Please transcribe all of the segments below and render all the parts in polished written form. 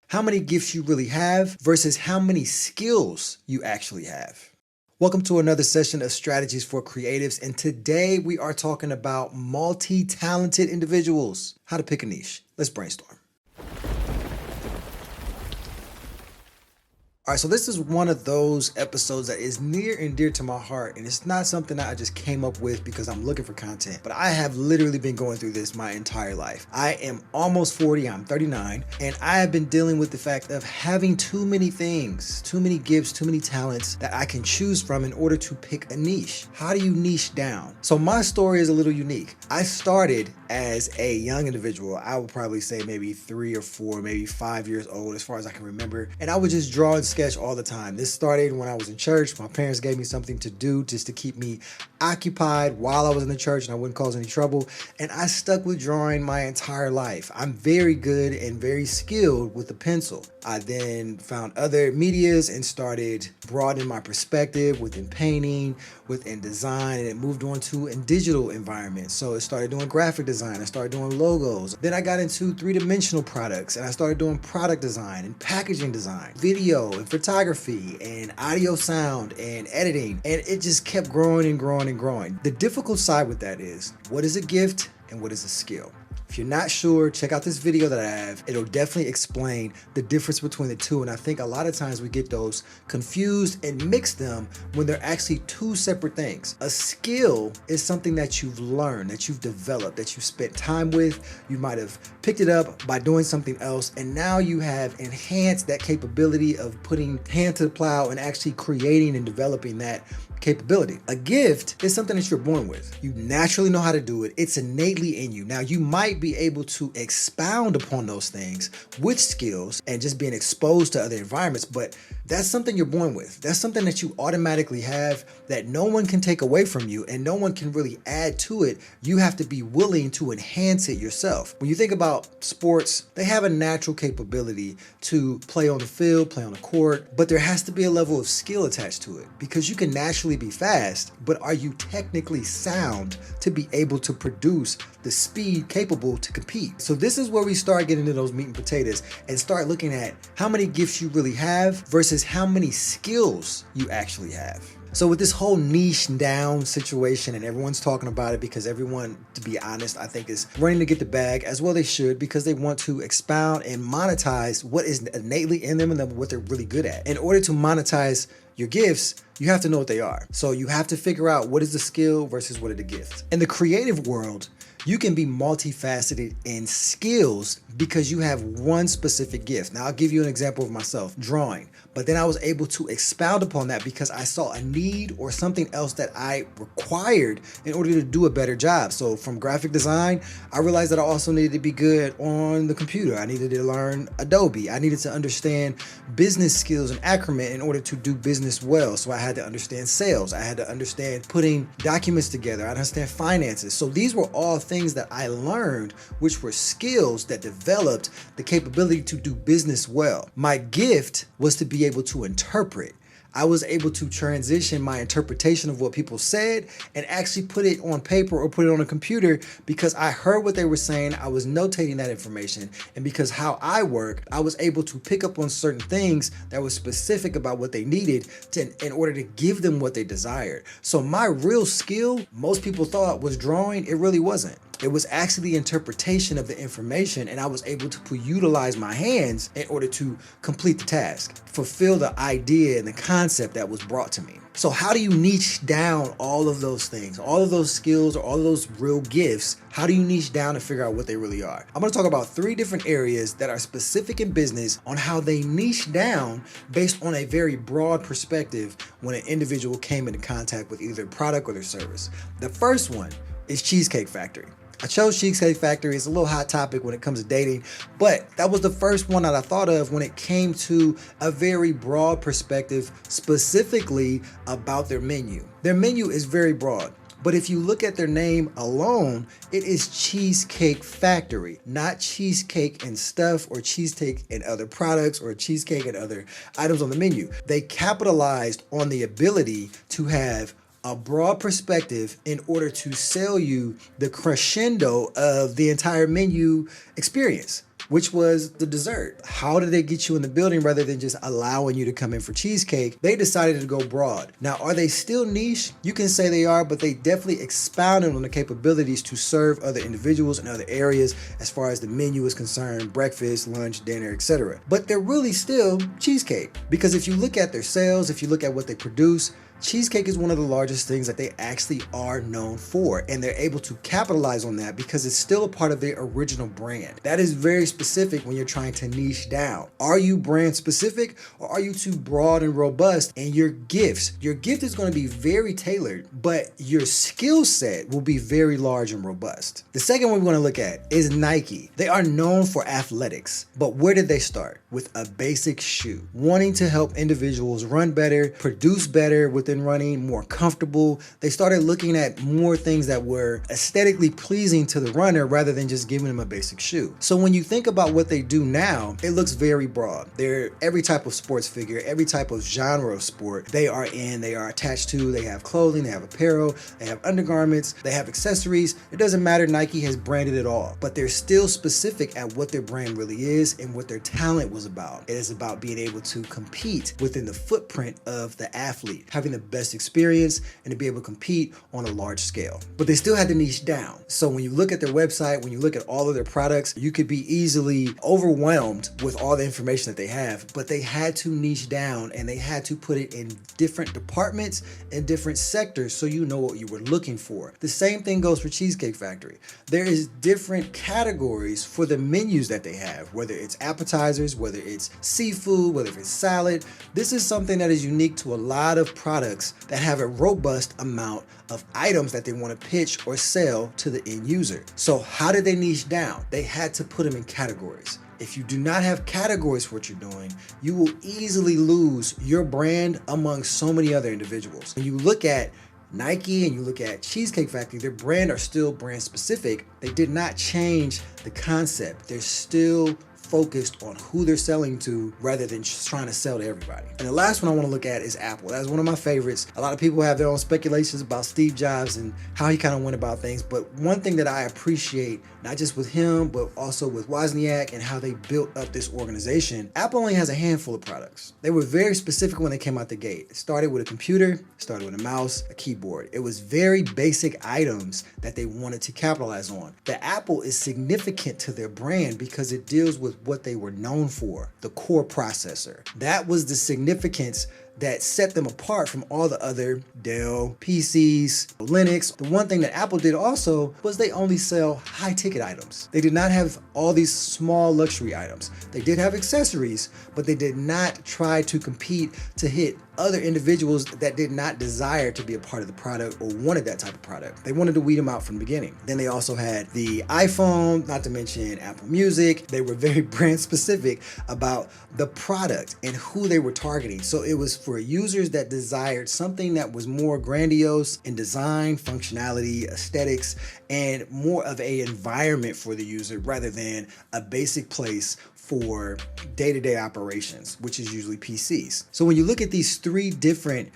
how many gifts you really have versus how many skills you actually have. Welcome to another session of Strategies for Creatives, and today we are talking about multi-talented individuals, how to pick a niche. Let's brainstorm. All right, so this is one of those episodes that is near and dear to my heart, and it's not something that I just came up with because I'm looking for content, but I have literally been going through this my entire life. I am almost 40, I'm 39, and I have been dealing with the fact of having too many things, too many gifts, too many talents that I can choose from in order to pick a niche. How do you niche down? So my story is a little unique. I started as a young individual. I would probably say maybe 3 or 4, maybe 5 years old as far as I can remember, and I would just draw and sketch all the time. This started when I was in church. My parents gave me something to do just to keep me occupied while I was in the church and I wouldn't cause any trouble. And I stuck with drawing my entire life. I'm very good and very skilled with the pencil. I then found other medias and started broadening my perspective within painting, within design, and it moved on to in digital environments. So I started doing graphic design, I started doing logos. Then I got into three-dimensional products and I started doing product design and packaging design, video and photography and audio sound and editing. And it just kept growing and growing and growing. The difficult side with that is, what is a gift and what is a skill? If you're not sure, check out this video that I have. It'll definitely explain the difference between the two. And I think a lot of times we get those confused and mix them when they're actually two separate things. A skill is something that you've learned, that you've developed, that you've spent time with. You might have picked it up by doing something else, and now you have enhanced that capability of putting hand to the plow and actually creating and developing that capability. A gift is something that you're born with. You naturally know how to do it. It's innately in you. Now, you might be able to expound upon those things with skills and just being exposed to other environments, but that's something you're born with. That's something that you automatically have that no one can take away from you and no one can really add to it. You have to be willing to enhance it yourself. When you think about sports, they have a natural capability to play on the field, play on the court, but there has to be a level of skill attached to it because you can naturally be fast, but are you technically sound to be able to produce the speed capable to compete? So this is where we start getting into those meat and potatoes and start looking at how many gifts you really have versus how many skills you actually have. So with this whole niche down situation, and everyone's talking about it because everyone, to be honest, I think is running to get the bag, as well they should, because they want to expound and monetize what is innately in them and what they're really good at. In order to monetize your gifts, you have to know what they are. So you have to figure out what is the skill versus what are the gifts. In the creative world, you can be multifaceted in skills because you have one specific gift. Now, I'll give you an example of myself, drawing. But then I was able to expound upon that because I saw a need or something else that I required in order to do a better job. So from graphic design, I realized that I also needed to be good on the computer. I needed to learn Adobe. I needed to understand business skills and acumen in order to do business well. So I had to understand sales. I had to understand putting documents together. I had to understand finances. So these were all things that I learned, which were skills that developed the capability to do business well. My gift was to be able to interpret. I was able to transition my interpretation of what people said and actually put it on paper or put it on a computer because I heard what they were saying. I was notating that information. And because how I work, I was able to pick up on certain things that were specific about what they needed in order to give them what they desired. So my real skill, most people thought was drawing. It really wasn't. It was actually the interpretation of the information, and I was able to utilize my hands in order to complete the task, fulfill the idea and the concept that was brought to me. So how do you niche down all of those things, all of those skills, or all of those real gifts? How do you niche down and figure out what they really are? I'm going to talk about 3 different areas that are specific in business on how they niche down based on a very broad perspective when an individual came into contact with either product or their service. The first one is Cheesecake Factory. I chose Cheesecake Factory. It's a little hot topic when it comes to dating, but that was the first one that I thought of when it came to a very broad perspective, specifically about their menu. Their menu is very broad. But if you look at their name alone, it is Cheesecake Factory, not cheesecake and stuff or cheesecake and other products or cheesecake and other items on the menu. They capitalized on the ability to have a broad perspective in order to sell you the crescendo of the entire menu experience. which was the dessert. How did they get you in the building rather than just allowing you to come in for cheesecake? They decided to go broad. Now, are they still niche? You can say they are, but they definitely expounded on the capabilities to serve other individuals in other areas as far as the menu is concerned, breakfast, lunch, dinner, etc. But they're really still cheesecake, because if you look at their sales, if you look at what they produce, cheesecake is one of the largest things that they actually are known for, and they're able to capitalize on that because it's still a part of their original brand. That is very specific when you're trying to niche down. Are you brand specific, or are you too broad and robust in your gifts? Your gift is going to be very tailored, but your skill set will be very large and robust. The second one we want to look at is Nike. They are known for athletics, but where did they start? With a basic shoe, wanting to help individuals run better, produce better within running, more comfortable. They started looking at more things that were aesthetically pleasing to the runner rather than just giving them a basic shoe. So when you think about what they do now, it looks very broad. They're every type of sports figure, every type of genre of sport they are in, they are attached to. They have clothing, they have apparel, they have undergarments, they have accessories. It doesn't matter, Nike has branded it all, but they're still specific at what their brand really is and what their talent was about. It is about being able to compete within the footprint of the athlete, having the best experience and to be able to compete on a large scale. But they still had to niche down. So when you look at their website, when you look at all of their products, you could be easily overwhelmed with all the information that they have, but they had to niche down and they had to put it in different departments and different sectors so you know what you were looking for. The same thing goes for Cheesecake Factory. There is different categories for the menus that they have, whether it's appetizers, whether it's seafood, whether it's salad. This is something that is unique to a lot of products that have a robust amount of items that they want to pitch or sell to the end user. So how did they niche down? They had to put them in categories. If you do not have categories for what you're doing, you will easily lose your brand among so many other individuals. When you look at Nike and you look at Cheesecake Factory, their brand are still brand specific. They did not change the concept. They're still focused on who they're selling to rather than just trying to sell to everybody. And the last one I want to look at is Apple. That's one of my favorites. A lot of people have their own speculations about Steve Jobs and how he kind of went about things. But one thing that I appreciate, not just with him, but also with Wozniak and how they built up this organization, Apple only has a handful of products. They were very specific when they came out the gate. It started with a computer, started with a mouse, a keyboard. It was very basic items that they wanted to capitalize on. The Apple is significant to their brand because it deals with what they were known for, the core processor. That was the significance that set them apart from all the other Dell, PCs, Linux. The one thing that Apple did also was they only sell high ticket items. They did not have all these small luxury items. They did have accessories, but they did not try to compete to hit other individuals that did not desire to be a part of the product or wanted that type of product. They wanted to weed them out from the beginning. Then they also had the iPhone, not to mention Apple Music. They were very brand specific about the product and who they were targeting. So it was for users that desired something that was more grandiose in design, functionality, aesthetics, and more of an environment for the user rather than a basic place for day-to-day operations, which is usually PCs. So when you look at these three different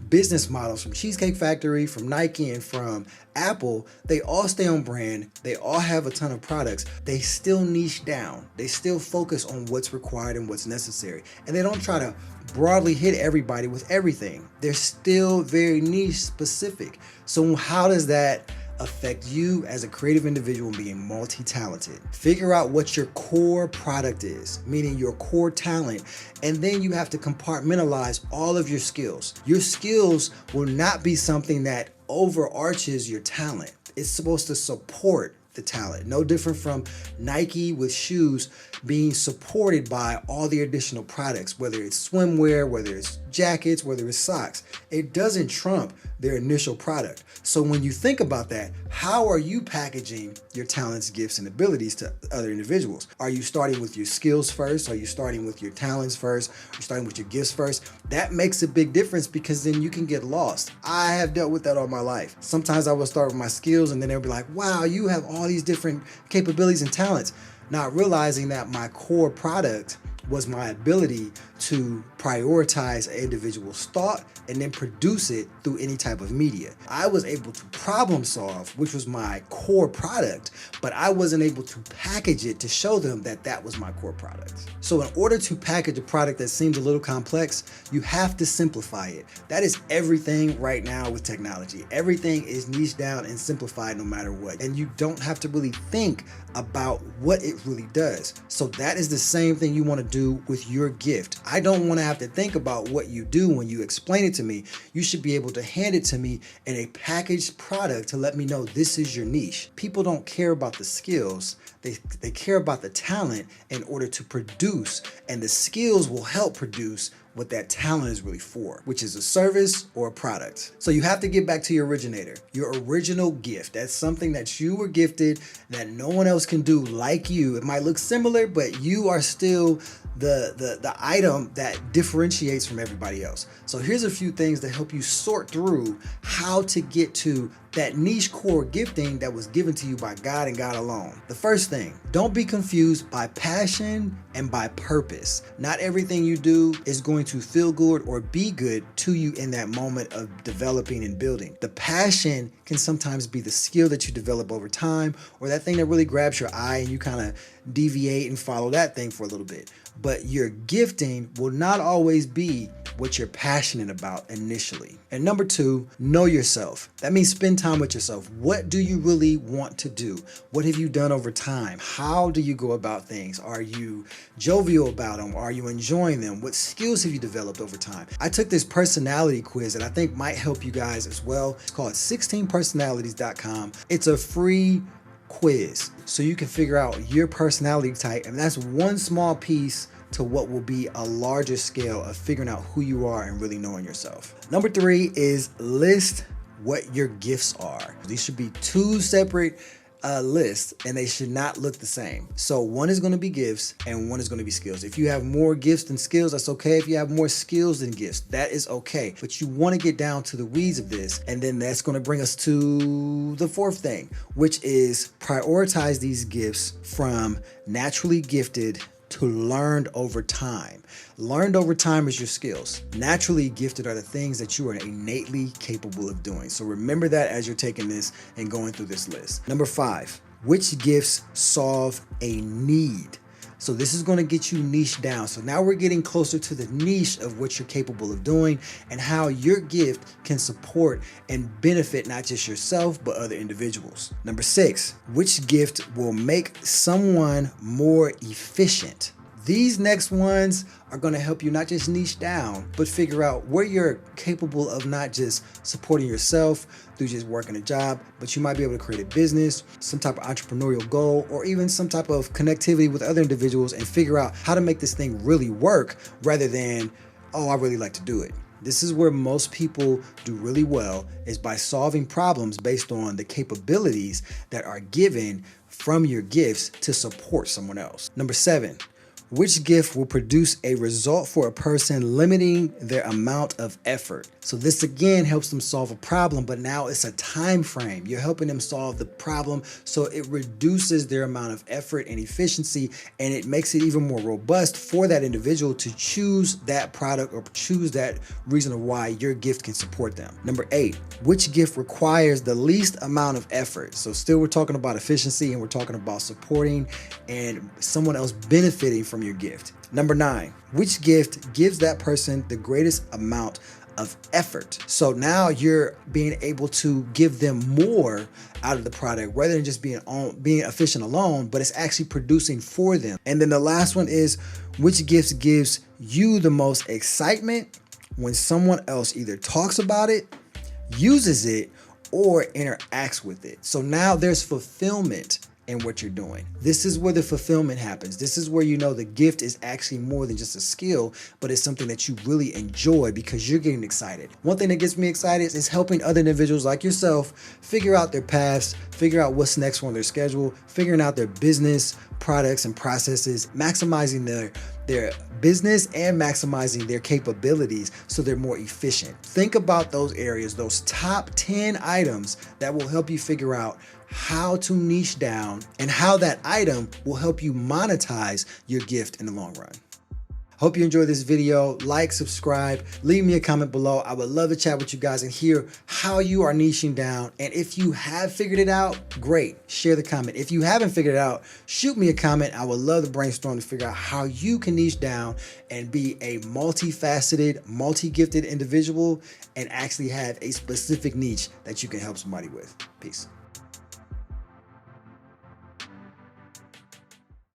business models from Cheesecake Factory, from Nike, and from Apple, they all stay on brand. They all have a ton of products. They still niche down. They still focus on what's required and what's necessary. And they don't try to broadly hit everybody with everything. They're still very niche specific. So how does that affect you as a creative individual being multi-talented? Figure out what your core product is, meaning your core talent, and then you have to compartmentalize all of your skills. Your skills will not be something that overarches your talent. It's supposed to support the talent. No different from Nike with shoes being supported by all the additional products, whether it's swimwear, whether it's jackets, whether it's socks. It doesn't trump their initial product. So when you think about that, how are you packaging your talents, gifts, and abilities to other individuals? Are you starting with your skills first? Are you starting with your talents first? Are you starting with your gifts first? That makes a big difference because then you can get lost. I have dealt with that all my life. Sometimes I will start with my skills and then they'll be like, wow, you have all these different capabilities and talents. Not realizing that my core product was my ability to prioritize an individual's thought and then produce it through any type of media. I was able to problem solve, which was my core product, but I wasn't able to package it to show them that that was my core product. So in order to package a product that seems a little complex, you have to simplify it. That is everything right now with technology. Everything is niched down and simplified no matter what. And you don't have to really think about what it really does. So that is the same thing you want to do with your gift. I don't want to have to think about what you do when you explain it to me. You should be able to hand it to me in a packaged product to let me know this is your niche. People don't care about the skills. They care about the talent in order to produce, and the skills will help produce what that talent is really for, which is a service or a product. So you have to get back to your originator, your original gift. That's something that you were gifted that no one else can do like you. It might look similar, but you are still the item that differentiates from everybody else. So here's a few things that help you sort through how to get to that niche core gifting that was given to you by God and God alone. The first thing, don't be confused by passion and by purpose. Not everything you do is going to feel good or be good to you in that moment of developing and building. The passion can sometimes be the skill that you develop over time, or that thing that really grabs your eye and you kind of deviate and follow that thing for a little bit. But your gifting will not always be what you're passionate about initially. And number two, know yourself. That means spend time with yourself. What do you really want to do? What have you done over time? How do you go about things? Are you jovial about them? Are you enjoying them? What skills have you developed over time? I took this personality quiz that I think might help you guys as well. It's called 16personalities.com. It's a free quiz so you can figure out your personality type, and that's one small piece to what will be a larger scale of figuring out who you are and really knowing yourself. Number three is list what your gifts are. These should be two separate lists, and they should not look the same. So one is going to be gifts and one is going to be skills. If you have more gifts than skills, that's okay. If you have more skills than gifts, that is okay. But you want to get down to the weeds of this, and then that's going to bring us to the fourth thing, which is prioritize these gifts from naturally gifted to learned over time. Learned over time is your skills. Naturally gifted are the things that you are innately capable of doing. So remember that as you're taking this and going through this list. Number five, which gifts solve a need? So this is going to get you niche down. So now we're getting closer to the niche of what you're capable of doing and how your gift can support and benefit not just yourself, but other individuals. Number six, which gift will make someone more efficient? These next ones are going to help you not just niche down, but figure out where you're capable of not just supporting yourself through just working a job, but you might be able to create a business, some type of entrepreneurial goal, or even some type of connectivity with other individuals and figure out how to make this thing really work rather than, oh, I really like to do it. This is where most people do really well, is by solving problems based on the capabilities that are given from your gifts to support someone else. Number seven, which gift will produce a result for a person limiting their amount of effort? So this again helps them solve a problem, but now it's a time frame. You're helping them solve the problem, so it reduces their amount of effort and efficiency, and it makes it even more robust for that individual to choose that product or choose that reason of why your gift can support them. Number eight, which gift requires the least amount of effort? So still we're talking about efficiency and we're talking about supporting and someone else benefiting from your gift. Number nine, which gift gives that person the greatest amount of effort? So now you're being able to give them more out of the product rather than just being efficient alone, but it's actually producing for them. And then the last one is, which gift gives you the most excitement when someone else either talks about it, uses it, or interacts with it? So now there's fulfillment in what you're doing. This is where the fulfillment happens. This is where you know the gift is actually more than just a skill, but it's something that you really enjoy because you're getting excited. One thing that gets me excited is helping other individuals like yourself figure out their paths, figure out what's next on their schedule, figuring out their business, products, and processes, maximizing their business and maximizing their capabilities so they're more efficient. Think about those areas, those top 10 items that will help you figure out how to niche down and how that item will help you monetize your gift in the long run. Hope you enjoyed this video. Like, subscribe, leave me a comment below. I would love to chat with you guys and hear how you are niching down. And if you have figured it out, great, share the comment. If you haven't figured it out, shoot me a comment. I would love to brainstorm to figure out how you can niche down and be a multifaceted, multi-gifted individual and actually have a specific niche that you can help somebody with. Peace.